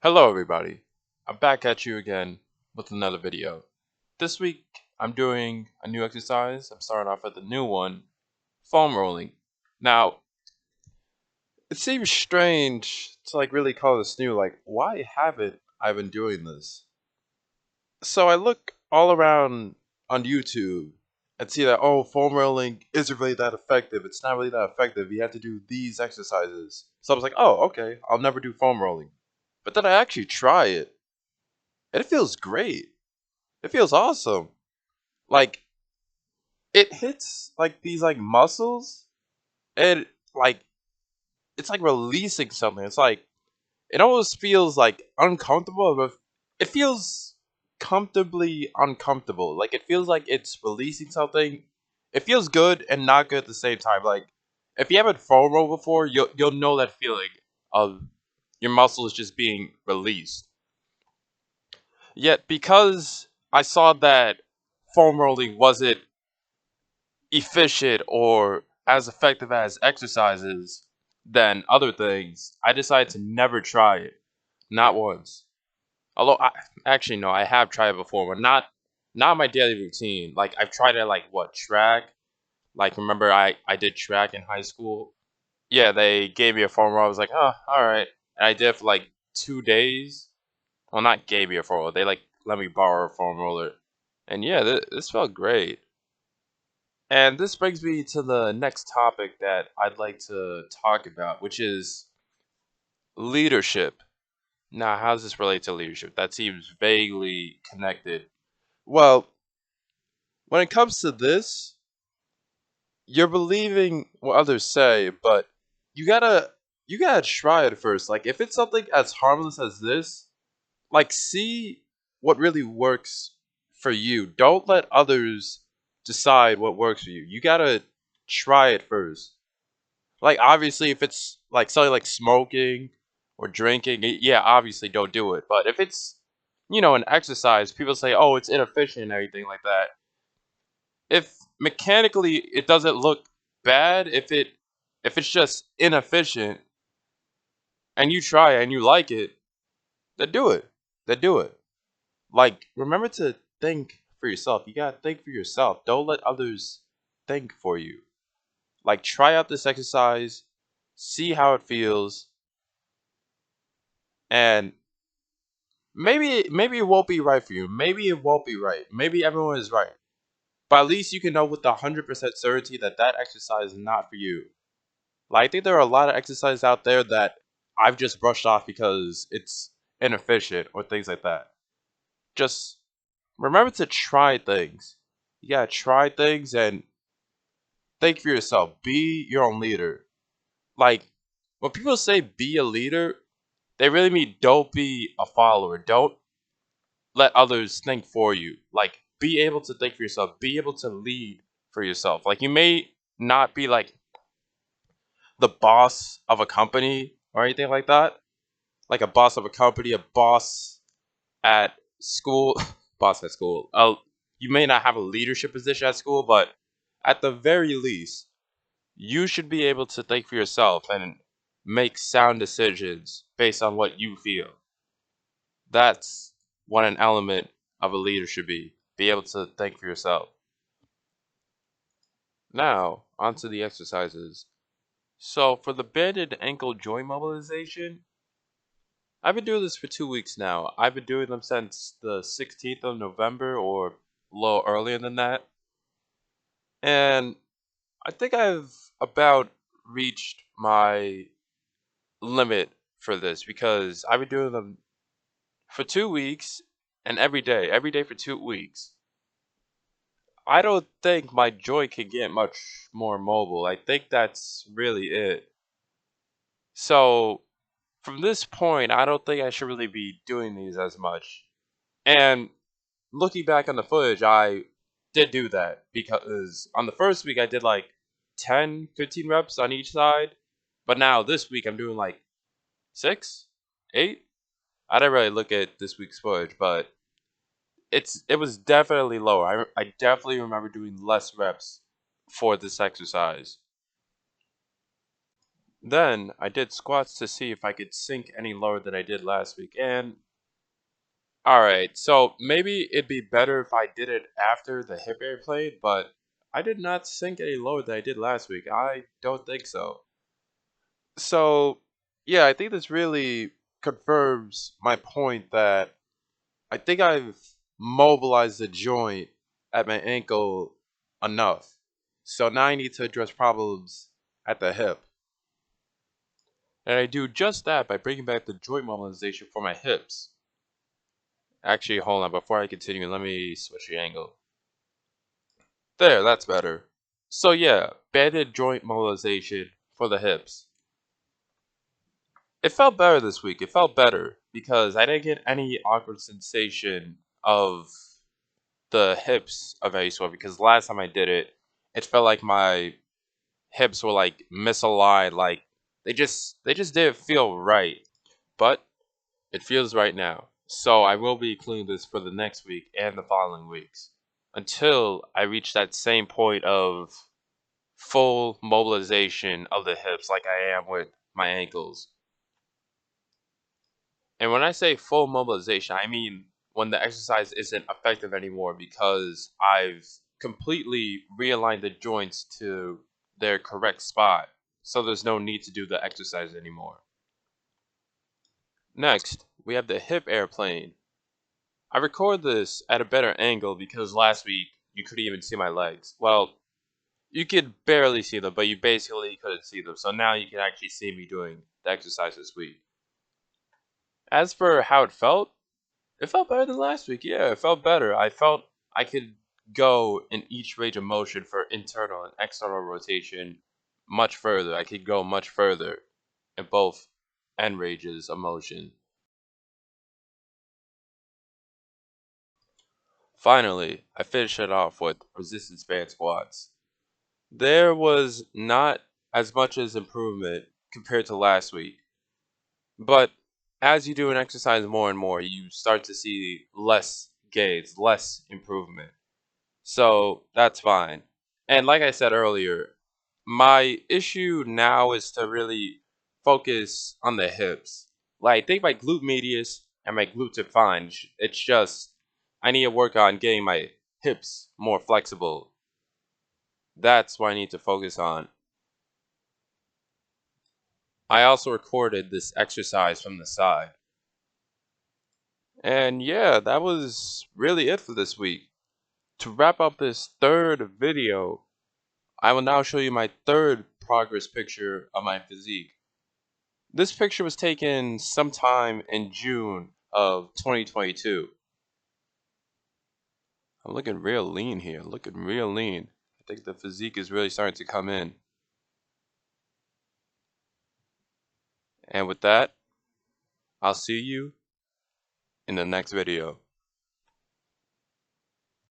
Hello everybody, I'm back at you again with another video. This week I'm doing a new exercise. I'm starting off with a new one, foam rolling. Now, it seems strange to really call this new, why haven't I been doing this? So I look all around on YouTube and see that, oh, foam rolling isn't really that effective. It's not really that effective. You have to do these exercises. So I was like, oh, okay, I'll never do foam rolling. But then I actually try it and it feels great. It feels awesome. Like it hits these muscles and like it's like releasing something. It's like it almost feels uncomfortable, but it feels comfortably uncomfortable. Like it feels like it's releasing something. It feels good and not good at the same time. Like if you haven't foam rolled before, you'll know that feeling of your muscles just being released. Yet because I saw that foam rolling wasn't efficient or as effective as exercises than other things, I decided to never try it. Not once. Although I actually no, I have tried it before, but not my daily routine. Like I've tried it track. Like remember I did track in high school. Yeah, they gave me a foam roller. I was like, oh, all right. And I did it for 2 days. Well, not gave me a foam roller. They let me borrow a foam roller. And yeah, this felt great. And this brings me to the next topic that I'd like to talk about, which is leadership. Now, how does this relate to leadership? That seems vaguely connected. Well, when it comes to this, you're believing what others say, but you gotta you gotta try it first. Like if it's something as harmless as this, see what really works for you. Don't let others decide what works for you. You gotta try it first. Like obviously, if it's something like smoking or drinking, yeah, obviously don't do it. But if it's an exercise, people say, oh, it's inefficient and everything like that. If mechanically it doesn't look bad, if it's just inefficient and you try it and you like it, then do it. Then do it. Like remember to think for yourself. You gotta think for yourself. Don't let others think for you. Like try out this exercise, see how it feels, and maybe it won't be right for you. Maybe it won't be right. Maybe everyone is right. But at least you can know with 100% certainty that that exercise is not for you. Like I think there are a lot of exercises out there that I've just brushed off because it's inefficient or things like that. Just remember to try things. You gotta try things and think for yourself. Be your own leader. Like when people say be a leader, they really mean don't be a follower. Don't let others think for you. Like, be able to think for yourself. Be able to lead for yourself. Like, you may not be the boss of a company or anything like that. Like a boss of a company, a boss at school, boss at school. You may not have a leadership position at school, but at the very least, you should be able to think for yourself and make sound decisions based on what you feel. That's what an element of a leader should be. Be able to think for yourself. Now, onto the exercises. So, for the bended ankle joint mobilization, I've been doing this for 2 weeks now. I've been doing them since the 16th of November or a little earlier than that. And I think I've about reached my limit for this because I've been doing them for 2 weeks and every day for 2 weeks. I don't think my joint can get much more mobile. I think that's really it. So, from this point, I don't think I should really be doing these as much. And looking back on the footage, I did do that because on the first week I did 10, 15 reps on each side. But now this week I'm doing 6, 8. I didn't really look at this week's footage, but it was definitely lower. I definitely remember doing less reps for this exercise. Then I did squats to see if I could sink any lower than I did last week. And alright, so maybe it'd be better if I did it after the hip airplane, but I did not sink any lower than I did last week. I don't think so. So, yeah, I think this really confirms my point that I think I've mobilized the joint at my ankle enough. So now I need to address problems at the hip. And I do just that by bringing back the joint mobilization for my hips. Actually, hold on, before I continue, let me switch the angle. There, that's better. So yeah, banded joint mobilization for the hips. It felt better this week. It felt better because I didn't get any awkward sensation of the hips of any sort, because last time I did it, it felt like my hips were like misaligned, like they just didn't feel right. But it feels right now. So I will be including this for the next week and the following weeks until I reach that same point of full mobilization of the hips like I am with my ankles. And when I say full mobilization, I mean when the exercise isn't effective anymore because I've completely realigned the joints to their correct spot. So there's no need to do the exercise anymore. Next, we have the hip airplane. I record this at a better angle because last week you couldn't even see my legs. Well, you could barely see them, but you basically couldn't see them. So now you can actually see me doing the exercise this week. As for how it felt better than last week. Yeah, it felt better. I felt I could go in each range of motion for internal and external rotation much further. I could go much further in both end ranges of motion. Finally, I finished it off with resistance band squats. There was not as much as improvement compared to last week, but as you do an exercise more and more, you start to see less gains, less improvement. So that's fine. And like I said earlier, my issue now is to really focus on the hips. Like, I think my glute medius and my glute are fine. It's just I need to work on getting my hips more flexible. That's what I need to focus on. I also recorded this exercise from the side. And yeah, that was really it for this week. To wrap up this third video, I will now show you my third progress picture of my physique. This picture was taken sometime in June of 2022. I'm looking real lean here, looking real lean. I think the physique is really starting to come in. And with that, I'll see you in the next video.